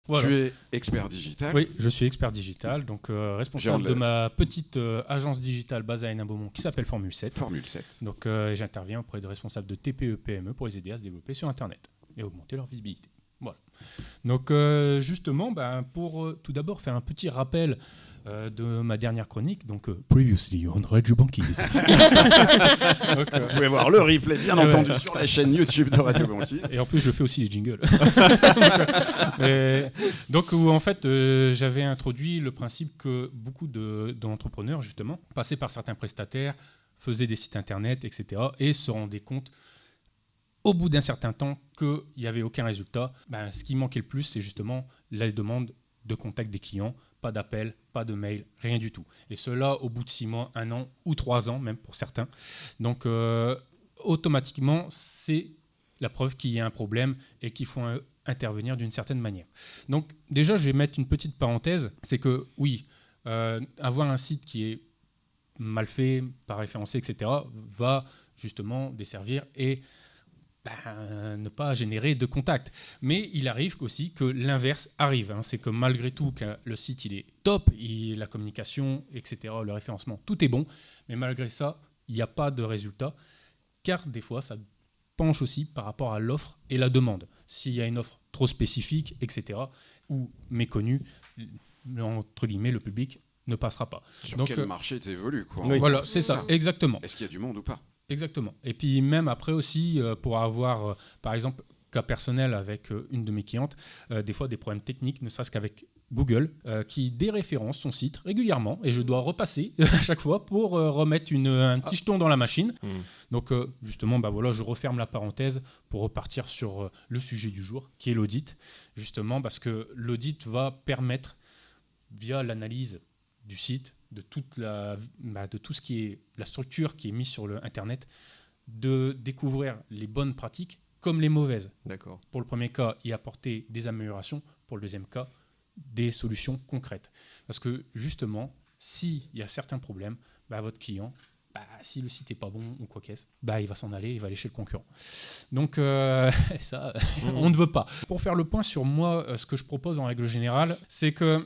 Voilà. Tu es expert digital. Oui, je suis expert digital, donc responsable de ma petite agence digitale basée à Hénin-Beaumont qui s'appelle Formule 7. Formule 7. Donc j'interviens auprès de responsables de TPE, PME pour les aider à se développer sur Internet et augmenter leur visibilité. Voilà. Donc justement, pour tout d'abord faire un petit rappel de ma dernière chronique, donc Previously on Radio Banquise. Vous pouvez voir le replay bien entendu sur la chaîne YouTube de Radio Banquise. Et en plus je fais aussi les jingles. Donc où en fait j'avais introduit le principe que beaucoup d'entrepreneurs justement passaient par certains prestataires, faisaient des sites internet, etc. et se rendaient compte au bout d'un certain temps qu'il n'y avait aucun résultat. Ce qui manquait le plus, c'est justement la demande de contact des clients, pas d'appel, pas de mail, rien du tout. Et cela au bout de 6 mois, 1 an ou 3 ans même pour certains. Donc automatiquement, c'est la preuve qu'il y a un problème et qu'il faut intervenir d'une certaine manière. Donc déjà, je vais mettre une petite parenthèse, c'est que oui, avoir un site qui est mal fait, pas référencé, etc., va justement desservir et ne pas générer de contact. Mais il arrive aussi que l'inverse arrive. C'est que malgré tout, que le site il est top, la communication, etc., le référencement, tout est bon. Mais malgré ça, il n'y a pas de résultat. Car des fois, ça penche aussi par rapport à l'offre et la demande. S'il y a une offre trop spécifique, etc., ou méconnue, entre guillemets, le public ne passera pas. Sur quel marché tu évolues, quoi. Oui. Voilà, c'est ça, exactement. Est-ce qu'il y a du monde ou pas ? Exactement. Et puis même après aussi, pour avoir, par exemple, cas personnel avec une de mes clientes, des fois des problèmes techniques, ne serait-ce qu'avec Google, qui déréférence son site régulièrement, et je dois repasser à chaque fois pour remettre un petit jeton dans la machine. Donc justement, voilà, je referme la parenthèse pour repartir sur le sujet du jour, qui est l'audit, justement parce que l'audit va permettre, via l'analyse du site, de tout ce qui est la structure qui est mise sur le Internet, de découvrir les bonnes pratiques comme les mauvaises. D'accord. Pour le premier cas, y apporter des améliorations. Pour le deuxième cas, des solutions concrètes. Parce que justement, s'il y a certains problèmes, votre client, si le site n'est pas bon ou quoi qu'est-ce, il va s'en aller, il va aller chez le concurrent. Donc ça, on ne veut pas. Pour faire le point sur moi, ce que je propose en règle générale, c'est que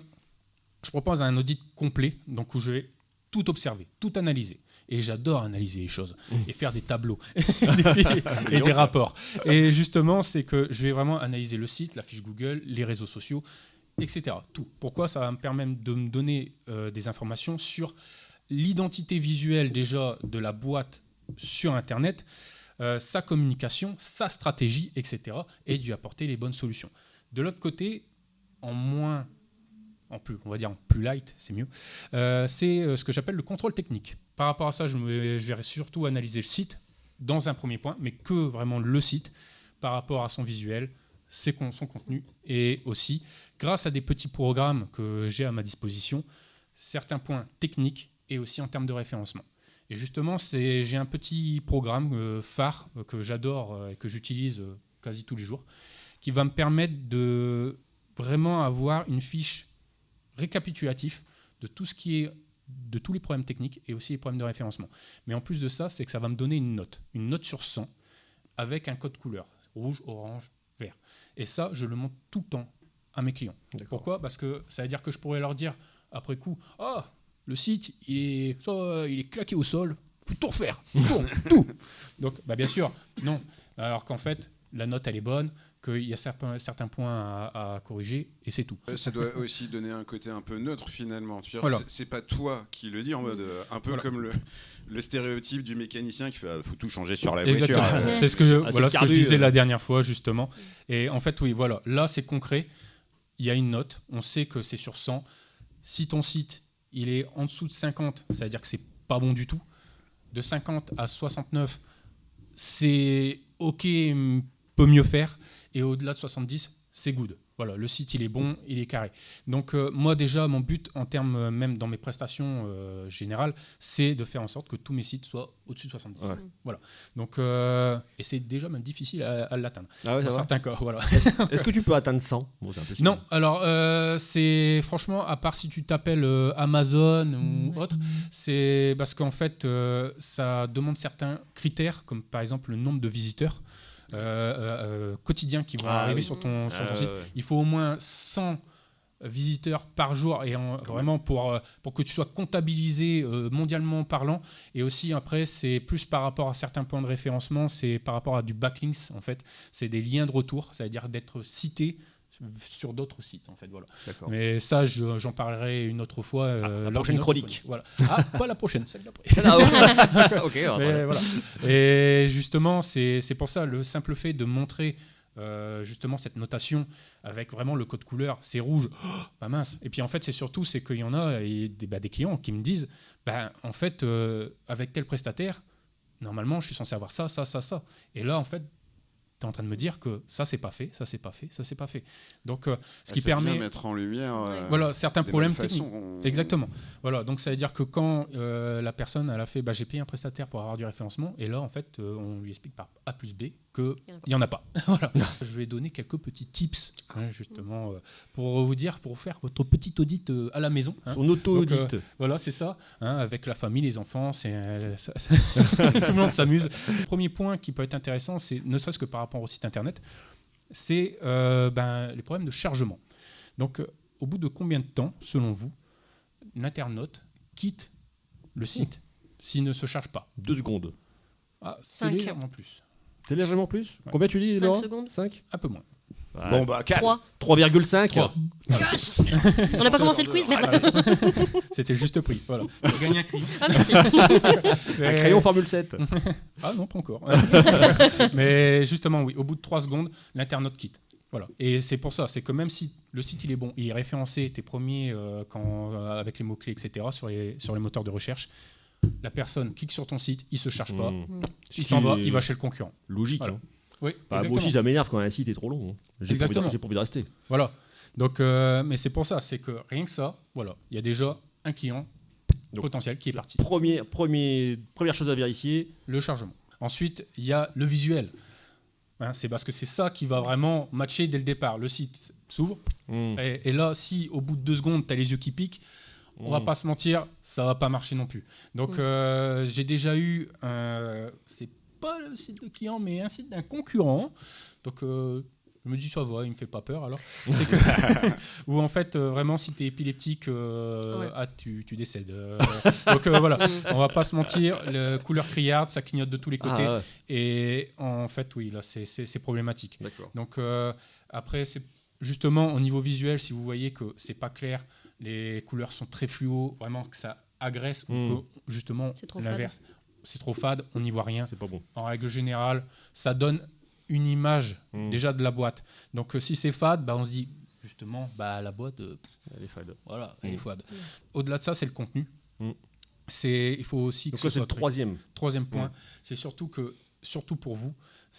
je propose un audit complet, donc où je vais tout observer, tout analyser. Et j'adore analyser les choses et faire des tableaux et des rapports. Et justement, c'est que je vais vraiment analyser le site, la fiche Google, les réseaux sociaux, etc. Tout. Pourquoi ? Ça va me permettre de me donner des informations sur l'identité visuelle déjà de la boîte sur Internet, sa communication, sa stratégie, etc. et d'y apporter les bonnes solutions. De l'autre côté, on va dire en plus light, c'est mieux, c'est ce que j'appelle le contrôle technique. Par rapport à ça, je vais surtout analyser le site dans un premier point, mais que vraiment le site par rapport à son visuel, son contenu, et aussi, grâce à des petits programmes que j'ai à ma disposition, certains points techniques et aussi en termes de référencement. Et justement, j'ai un petit programme phare que j'adore et que j'utilise quasi tous les jours, qui va me permettre de vraiment avoir une fiche récapitulatif de tout ce qui est de tous les problèmes techniques et aussi les problèmes de référencement. Mais en plus de ça, c'est que ça va me donner une note sur 100 avec un code couleur, rouge, orange, vert. Et ça, je le montre tout le temps à mes clients. D'accord. Pourquoi ? Parce que ça veut dire que je pourrais leur dire après coup, le site, il est claqué au sol, il faut tout refaire, tout. Donc, bien sûr, non. Alors qu'en fait, la note, elle est bonne, qu'il y a certains points à corriger, et c'est tout. Ça doit aussi donner un côté un peu neutre, finalement. Tu veux dire, voilà. C'est pas toi qui le dis, en mode un peu comme le stéréotype du mécanicien qui fait faut tout changer sur la voiture. C'est ce que je disais la dernière fois, justement. Et en fait, oui, voilà. Là, c'est concret. Il y a une note. On sait que c'est sur 100. Si ton site, il est en dessous de 50, ça veut dire que c'est pas bon du tout. De 50 à 69, c'est OK, peut mieux faire. Et au-delà de 70, c'est good. Voilà, le site, il est bon, il est carré. Donc, moi, déjà, mon but, en termes, même dans mes prestations générales, c'est de faire en sorte que tous mes sites soient au-dessus de 70. Ouais. Voilà. Donc, et c'est déjà même difficile à l'atteindre. Dans certains cas, voilà. Est-ce que tu peux atteindre 100 ? Non, alors, c'est franchement, à part si tu t'appelles Amazon ou autre, c'est parce qu'en fait, ça demande certains critères, comme par exemple le nombre de visiteurs. quotidiens qui vont arriver sur ton site. Il faut au moins 100 visiteurs par jour et vraiment pour que tu sois comptabilisé mondialement parlant. Et aussi après c'est plus par rapport à certains points de référencement, c'est par rapport à du backlinks en fait, c'est des liens de retour, c'est-à-dire d'être cité sur d'autres sites en fait, voilà. D'accord. Mais ça j'en parlerai une autre fois la prochaine chronique. Voilà. Pas la prochaine, celle d'après. OK, mais voilà. Et justement c'est pour ça le simple fait de montrer justement cette notation avec vraiment le code couleur, c'est rouge, bah mince. Et puis en fait c'est qu'il y en a des clients qui me disent en fait avec tel prestataire normalement je suis censé avoir ça. Et là en fait tu es en train de me dire que ça c'est pas fait. Donc ce qui permet de mettre en lumière voilà, certains problèmes techniques. Exactement. Voilà, donc ça veut dire que quand la personne elle a fait j'ai payé un prestataire pour avoir du référencement et là en fait on lui explique par A plus B qu'il n'y en a pas. Voilà. Je vais donner quelques petits tips justement pour vous dire, pour faire votre petit audit à la maison. Son auto-audit. Voilà, c'est ça. Avec la famille, les enfants, tout le monde s'amuse. Le premier point qui peut être intéressant, c'est ne serait-ce que par rapport au site internet, c'est les problèmes de chargement. Donc, au bout de combien de temps, selon vous, l'internaute quitte le site s'il ne se charge pas? 2 secondes. C'est légèrement plus. C'est légèrement plus. Combien tu dis, 5 secondes. 5 Un peu moins. Ouais. Bon, 4. 3,5. Yes. On n'a pas commencé le quiz, merde. C'était juste prix. Voilà. Tu as gagné un crayon. Merci. Un crayon Formule 7. Non, pas encore. Mais justement, oui, au bout de 3 secondes, l'internaute quitte. Voilà. Et c'est pour ça, c'est que même si le site il est bon, il est référencé, t'es premier avec les mots-clés, etc., sur les moteurs de recherche, la personne clique sur ton site, il se charge pas, il s'en va, il va chez le concurrent. Logique. Voilà. Oui, moi aussi, ça m'énerve quand un site est trop long. J'ai pas envie de rester. Voilà. Donc, mais c'est pour ça, c'est que rien que ça, voilà, il y a déjà un client potentiel qui est parti. Première chose à vérifier, le chargement. Ensuite, il y a le visuel. C'est parce que c'est ça qui va vraiment matcher dès le départ. Le site s'ouvre et là, si au bout de 2 secondes, tu as les yeux qui piquent, on va pas se mentir, ça va pas marcher non plus. Donc, j'ai déjà eu c'est pas le site de client, mais un site d'un concurrent. Donc, je me dis, ça va, il me fait pas peur alors. C'est que où en fait, vraiment, si tu es épileptique, tu décèdes. Donc, voilà, on va pas se mentir, la couleur criarde, ça clignote de tous les côtés. Et en fait, oui, là, c'est problématique. D'accord. Donc, après, c'est justement au niveau visuel, si vous voyez que c'est pas clair, les couleurs sont très fluo, vraiment que ça agresse ou que justement l'inverse, c'est trop fade, on n'y voit rien. C'est pas bon. En règle générale, ça donne une image déjà de la boîte. Donc si c'est fade, on se dit justement la boîte elle est fade. Elle est fade. Au-delà de ça, c'est le contenu. Il faut aussi que donc là, c'est le troisième point. C'est surtout pour vous,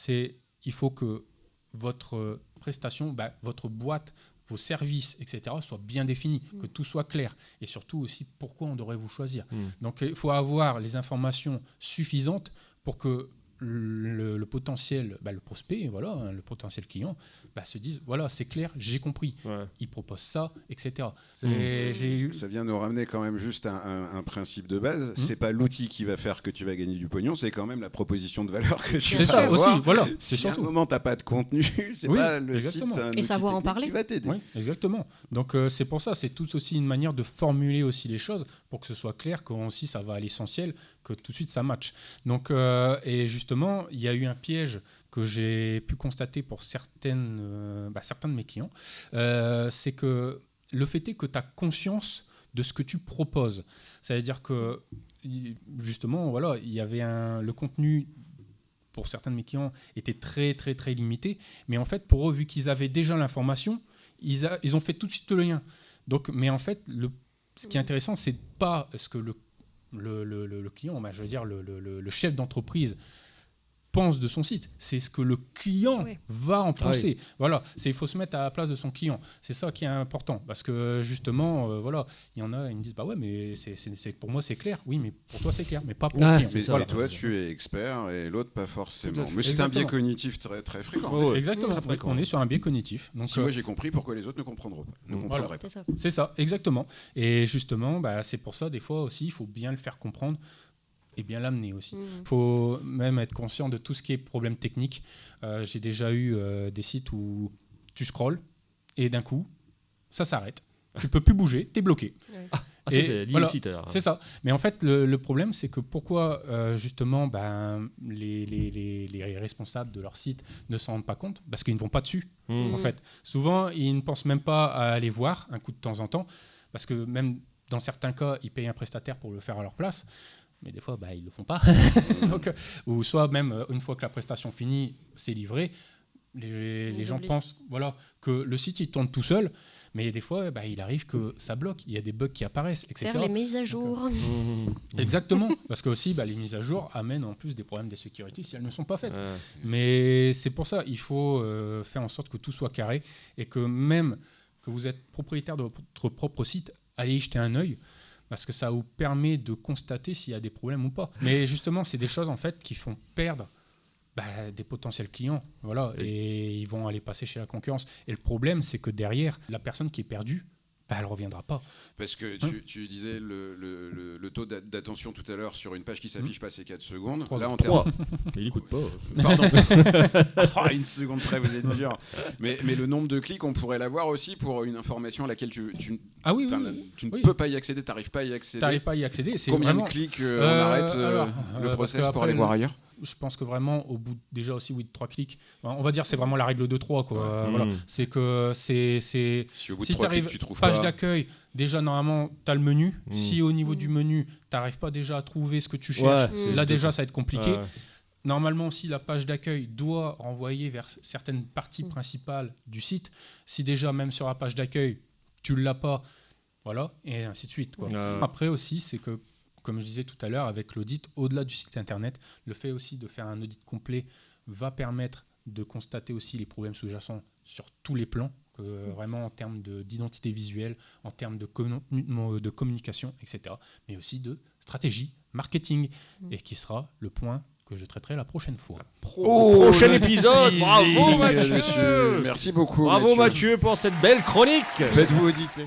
il faut que votre prestation, votre boîte, vos services, etc., soient bien définis, que tout soit clair. Et surtout aussi, pourquoi on devrait vous choisir. Donc, il faut avoir les informations suffisantes pour que le potentiel, le prospect, le potentiel client, se dise, voilà, c'est clair, j'ai compris. Il propose ça, etc. Ça vient nous ramener quand même juste un principe de base. C'est pas l'outil qui va faire que tu vas gagner du pognon, c'est quand même la proposition de valeur que tu vas avoir. Aussi, voilà. Si à un moment t'as pas de contenu, c'est pas le exactement. site, un et savoir en parler qui va t'aider. Oui, exactement. Donc c'est pour ça, c'est tout aussi une manière de formuler aussi les choses pour que ce soit clair, que aussi ça va à l'essentiel, que tout de suite ça matche. Donc et justement, il y a eu un piège que j'ai pu constater pour certains de mes clients, c'est que le fait est que tu as conscience de ce que tu proposes. Ça veut dire que, justement, il y avait le contenu, pour certains de mes clients, était très, très, très limité. Mais en fait, pour eux, vu qu'ils avaient déjà l'information, ils ont fait tout de suite le lien. Donc, mais en fait, ce qui est intéressant, c'est pas ce que le client, je veux dire, le chef d'entreprise pense de son site, c'est ce que le client va en penser. Voilà, il faut se mettre à la place de son client. C'est ça qui est important, parce que justement, il y en a, ils me disent, mais pour moi c'est clair. Oui, mais pour toi c'est clair, mais pas pour le client. Mais toi, tu es expert et l'autre pas forcément. Mais c'est un biais cognitif très très fréquent. Exactement. On est sur un biais cognitif. Donc, moi j'ai compris pourquoi les autres ne comprendront pas. C'est ça, exactement. Et justement, c'est pour ça des fois aussi, il faut bien le faire comprendre. et bien l'amener aussi. Faut même être conscient de tout ce qui est problème technique. J'ai déjà eu des sites où tu scrolles et d'un coup, ça s'arrête. Tu peux plus bouger, t'es bloqué. C'est lié au site alors. C'est ça. Mais en fait, le problème, c'est que pourquoi justement les responsables de leur site ne s'en rendent pas compte? Parce qu'ils ne vont pas dessus. En fait, souvent, ils ne pensent même pas à aller voir un coup de temps en temps, parce que même dans certains cas, ils payent un prestataire pour le faire à leur place. Mais des fois, ils ne le font pas. Donc, ou soit même, une fois que la prestation finie, c'est livré, les gens pensent que le site, il tourne tout seul. Mais des fois, il arrive que ça bloque. Il y a des bugs qui apparaissent, etc. Faire les mises à jour. Exactement. Parce que aussi, les mises à jour amènent en plus des problèmes de sécurité si elles ne sont pas faites. Mais c'est pour ça, il faut faire en sorte que tout soit carré et que même que vous êtes propriétaire de votre propre site, allez y jeter un œil. Parce que ça vous permet de constater s'il y a des problèmes ou pas. Mais justement, c'est des choses en fait qui font perdre des potentiels clients. Voilà, et ils vont aller passer chez la concurrence. Et le problème, c'est que derrière, la personne qui est perdue, elle ne reviendra pas. Parce que tu disais le taux d'attention tout à l'heure sur une page qui s'affiche passer 4 secondes. 3. Là, en termes... Il n'écoute pas. Pardon. Une seconde près, vous êtes dur. Mais le nombre de clics, on pourrait l'avoir aussi pour une information à laquelle tu ne peux pas y accéder, tu n'arrives pas à y accéder. Tu n'arrives pas à y accéder. Combien de clics on arrête le process pour aller voir ailleurs? Je pense que vraiment, au bout déjà aussi de 3 clics, on va dire c'est vraiment la règle de 3. Quoi. Voilà. C'est que si au bout de 3 clics, tu trouves page pas... d'accueil, déjà normalement, tu as le menu. Si au niveau du menu, tu n'arrives pas déjà à trouver ce que tu cherches, là déjà, ça va être compliqué. Normalement aussi, la page d'accueil doit renvoyer vers certaines parties principales du site. Si déjà, même sur la page d'accueil, tu ne l'as pas, voilà, et ainsi de suite. Quoi. Après aussi, c'est que comme je disais tout à l'heure, avec l'audit, au-delà du site internet, le fait aussi de faire un audit complet va permettre de constater aussi les problèmes sous-jacents sur tous les plans, vraiment en termes d'identité visuelle, en termes de communication, etc. Mais aussi de stratégie, marketing, et qui sera le point que je traiterai la prochaine fois. Prochain épisode. Bravo Mathieu. Merci beaucoup. Bravo Mathieu pour cette belle chronique. Faites-vous auditer.